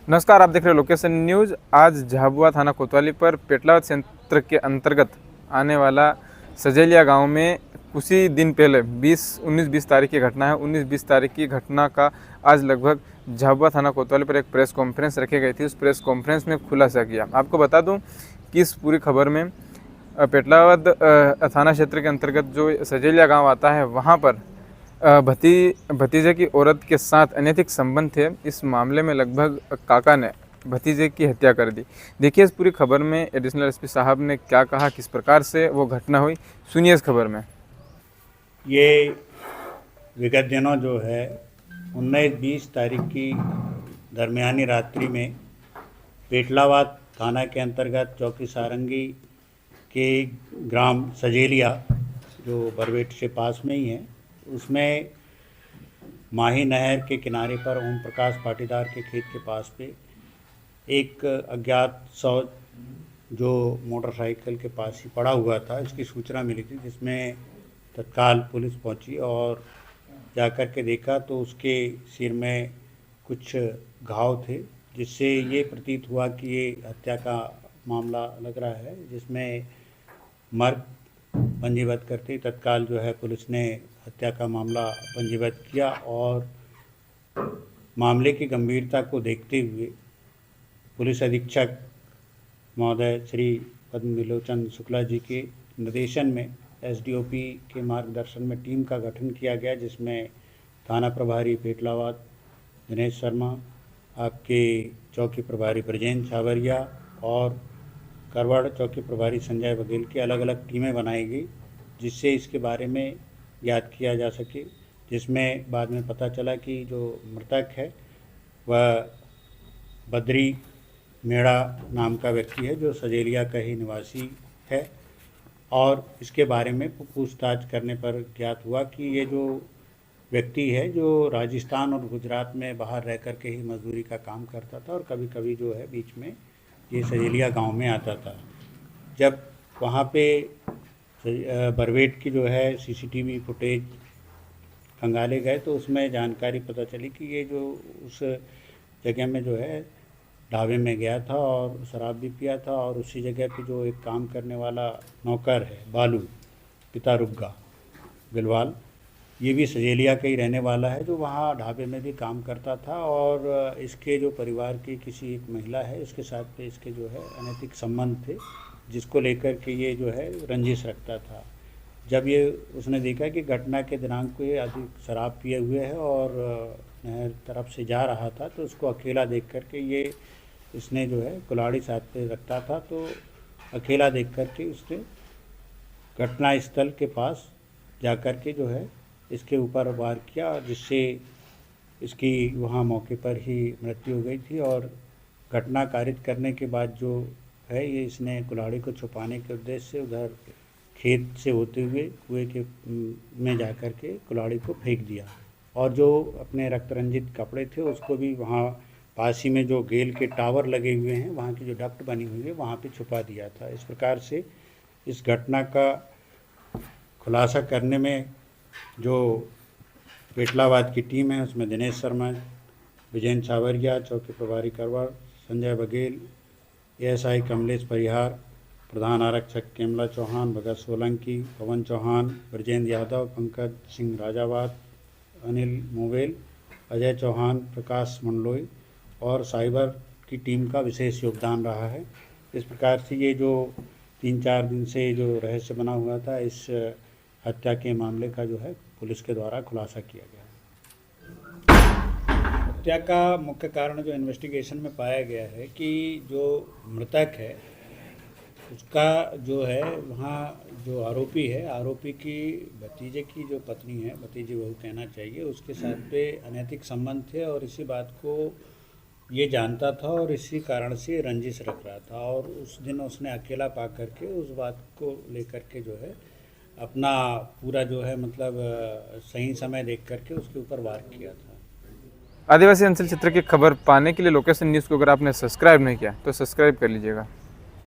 नमस्कार, आप देख रहे हो लोकेशन न्यूज़। आज झाबुआ थाना कोतवाली पर पेटलावद क्षेत्र के अंतर्गत आने वाला सजेलिया गांव में कुछ ही दिन पहले 19-20 तारीख की घटना है। 19-20 तारीख की घटना का आज लगभग झाबुआ थाना कोतवाली पर एक प्रेस कॉन्फ्रेंस रखी गई थी। उस प्रेस कॉन्फ्रेंस में खुलासा किया। आपको बता दूं कि इस पूरी खबर में पेटलावद थाना क्षेत्र के अंतर्गत जो सजेलिया गाँव आता है, वहाँ पर भतीजे की औरत के साथ अनैतिक संबंध थे। इस मामले में लगभग काका ने भतीजे की हत्या कर दी। देखिए इस पूरी खबर में एडिशनल एसपी साहब ने क्या कहा, किस प्रकार से वो घटना हुई, सुनिए इस खबर में। ये विगत दिनों जो है 19-20 तारीख की दरमियानी रात्रि में पेटलावाद थाना के अंतर्गत चौकी सारंगी के ग्राम सजेलिया जो बरवेट से पास में ही है, उसमें माही नहर के किनारे पर ओम प्रकाश पाटीदार के खेत के पास पे एक अज्ञात शव जो मोटरसाइकिल के पास ही पड़ा हुआ था, इसकी सूचना मिली थी, जिसमें तत्काल पुलिस पहुंची और जाकर के देखा तो उसके सिर में कुछ घाव थे, जिससे ये प्रतीत हुआ कि ये हत्या का मामला लग रहा है, जिसमें मर्ग पंजीबद्ध करते तत्काल जो है पुलिस ने हत्या का मामला पंजीबद्ध किया और मामले की गंभीरता को देखते हुए पुलिस अधीक्षक महोदय श्री पद्म विलोचन शुक्ला जी के निर्देशन में एसडीओपी के मार्गदर्शन में टीम का गठन किया गया, जिसमें थाना प्रभारी पेटलावाद दिनेश शर्मा, आपके चौकी प्रभारी ब्रजेंद्र छावरिया और करवाड़ चौकी प्रभारी संजय बघेल की अलग अलग टीमें बनाई गई, जिससे इसके बारे में याद किया जा सके। जिसमें बाद में पता चला कि जो मृतक है वह बद्री मेड़ा नाम का व्यक्ति है, जो सजेलिया का ही निवासी है। और इसके बारे में पूछताछ करने पर ज्ञात हुआ कि ये जो व्यक्ति है जो राजस्थान और गुजरात में बाहर रह कर के ही मजदूरी का काम करता था और कभी कभी जो है बीच में ये सजेलिया गांव में आता था। जब वहाँ पे बरवेट की जो है सीसीटीवी फुटेज खंगाले गए तो उसमें जानकारी पता चली कि ये जो उस जगह में जो है ढाबे में गया था और शराब भी पिया था, और उसी जगह पे जो एक काम करने वाला नौकर है बालू पिता रुग्गा बिलवाल, ये भी सजेलिया का ही रहने वाला है, जो वहाँ ढाबे में भी काम करता था। और इसके जो परिवार की किसी एक महिला है, उसके साथ पे इसके जो है अनैतिक संबंध थे, जिसको लेकर के ये जो है रंजिश रखता था। जब ये उसने देखा कि घटना के दिनांक को ये अधिक शराब पिए हुए है और नहर तरफ से जा रहा था, तो उसको अकेला देख कर के ये इसने जो है कुल्हाड़ी साथ पे रखता था, तो अकेला देख कर के उसने घटना स्थल के पास जा कर के जो है इसके ऊपर वार किया, जिससे इसकी वहाँ मौके पर ही मृत्यु हो गई थी। और घटना कारित करने के बाद जो है ये इसने कुल्हाड़ी को छुपाने के उद्देश्य से उधर खेत से होते हुए कुएं के में जा कर के कुल्हाड़ी को फेंक दिया, और जो अपने रक्त रंजित कपड़े थे उसको भी वहाँ पास ही में जो गेल के टावर लगे हुए हैं, वहाँ की जो डक्ट बनी हुई है, वहाँ पे छुपा दिया था। इस प्रकार से इस घटना का खुलासा करने में जो पेटलावाद की टीम है, उसमें दिनेश शर्मा, विजेंद्र छावरिया, चौकी प्रभारी करवाड़, संजय बघेल, एएसआई कमलेश परिहार, प्रधान आरक्षक केमला चौहान, भगत सोलंकी, पवन चौहान, ब्रजेंद्र यादव, पंकज सिंह राजावाद, अनिल मोवेल, अजय चौहान, प्रकाश मंडलोई और साइबर की टीम का विशेष योगदान रहा है। इस प्रकार से ये जो 3-4 दिन से जो रहस्य बना हुआ था, इस हत्या के मामले का जो है पुलिस के द्वारा खुलासा किया गया। हत्या का मुख्य कारण जो इन्वेस्टिगेशन में पाया गया है कि जो मृतक है उसका जो है वहाँ जो आरोपी है, आरोपी की भतीजे की जो पत्नी है, भतीजी बहू कहना चाहिए, उसके साथ पे अनैतिक संबंध थे और इसी बात को ये जानता था और इसी कारण से रंजिश रख रहा था। और उस दिन उसने अकेला पा करके उस बात को लेकर के जो है अपना पूरा जो है मतलब सही समय देख करके उसके ऊपर वार किया था। आदिवासी अंचल क्षेत्र की खबर पाने के लिए लोकेशन न्यूज़ को अगर आपने सब्सक्राइब नहीं किया तो सब्सक्राइब कर लीजिएगा।